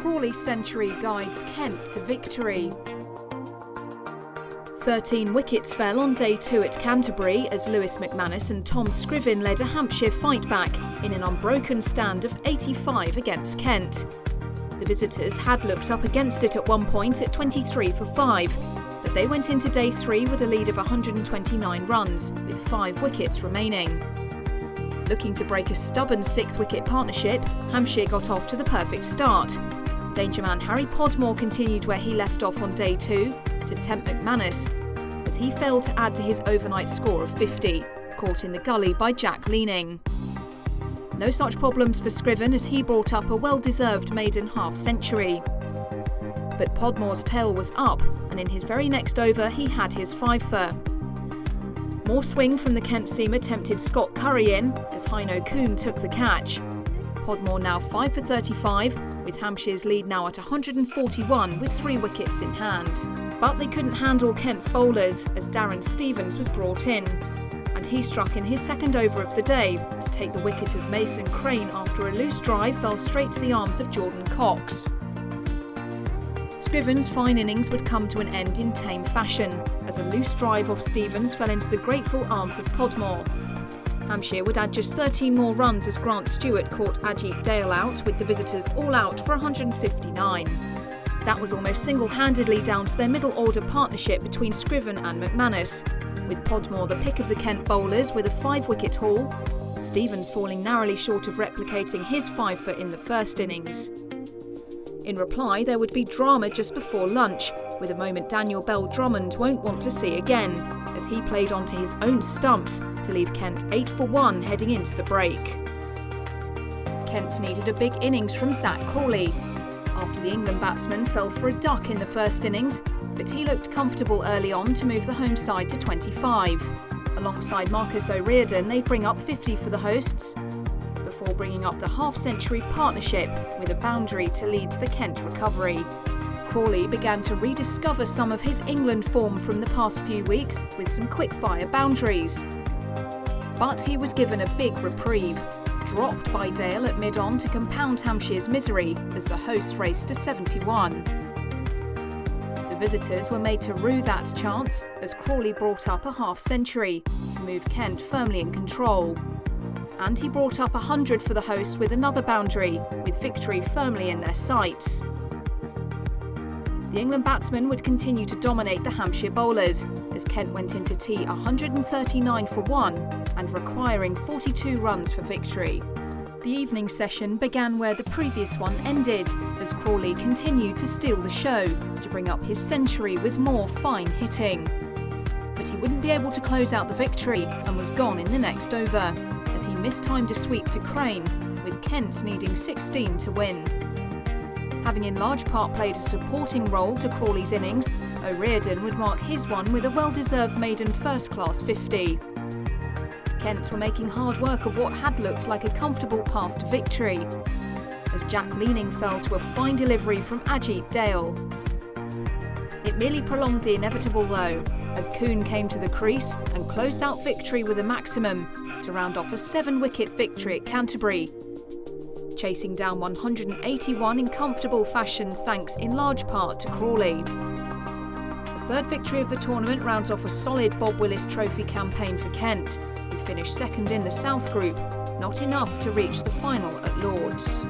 Crawley's century guides Kent to victory. 13 wickets fell on day 2 at Canterbury as Lewis McManus and Tom Scriven led a Hampshire fight-back in an unbroken stand of 85 against Kent. The visitors had looked up against it at one point at 23 for 5, but they went into day 3 with a lead of 129 runs, with 5 wickets remaining. Looking to break a stubborn 6th wicket partnership, Hampshire got off to the perfect start. Dangerman Harry Podmore continued where he left off on day 2 to tempt McManus, as he failed to add to his overnight score of 50, caught in the gully by Jack Leaning. No such problems for Scriven as he brought up a well-deserved maiden half-century. But Podmore's tail was up, and in his very next over he had his fifer. More swing from the Kent seamer tempted Scott Curry in, as Heino Kuhn took the catch. Podmore now 5 for 35, with Hampshire's lead now at 141 with 3 wickets in hand. But they couldn't handle Kent's bowlers as Darren Stevens was brought in, and he struck in his second over of the day to take the wicket of Mason Crane after a loose drive fell straight to the arms of Jordan Cox. Scriven's fine innings would come to an end in tame fashion, as a loose drive off Stevens fell into the grateful arms of Podmore. Hampshire would add just 13 more runs as Grant Stewart caught Ajit Dale out, with the visitors all out for 159. That was almost single-handedly down to their middle-order partnership between Scriven and McManus, with Podmore the pick of the Kent bowlers with a 5-wicket haul, Stevens falling narrowly short of replicating his fifer in the first innings. In reply, there would be drama just before lunch, with a moment Daniel Bell Drummond won't want to see again, as he played onto his own stumps to leave Kent 8 for 1 heading into the break. Kent needed a big innings from Zach Crawley. After the England batsman fell for a duck in the first innings, but he looked comfortable early on to move the home side to 25. Alongside Marcus O'Riordan, they bring up 50 for the hosts, before bringing up the half-century partnership with a boundary to lead the Kent recovery. Crawley began to rediscover some of his England form from the past few weeks with some quick-fire boundaries. But he was given a big reprieve, dropped by Dale at mid-on to compound Hampshire's misery as the hosts raced to 71. The visitors were made to rue that chance as Crawley brought up a half-century to move Kent firmly in control. And he brought up 100 for the hosts with another boundary, with victory firmly in their sights. The England batsmen would continue to dominate the Hampshire bowlers, as Kent went into tea 139 for 1 and requiring 42 runs for victory. The evening session began where the previous one ended, as Crawley continued to steal the show to bring up his century with more fine hitting. But he wouldn't be able to close out the victory and was gone in the next over, as he mistimed a sweep to Crane, with Kent needing 16 to win. Having in large part played a supporting role to Crawley's innings, O'Riordan would mark his one with a well-deserved maiden first-class 50. Kent were making hard work of what had looked like a comfortable path to victory, as Jack Leaning fell to a fine delivery from Ajit Dale. It merely prolonged the inevitable though, as Kuhn came to the crease and closed out victory with a maximum to round off a 7-wicket victory at Canterbury, chasing down 181 in comfortable fashion thanks in large part to Crawley. The third victory of the tournament rounds off a solid Bob Willis Trophy campaign for Kent, who finished second in the South Group, not enough to reach the final at Lord's.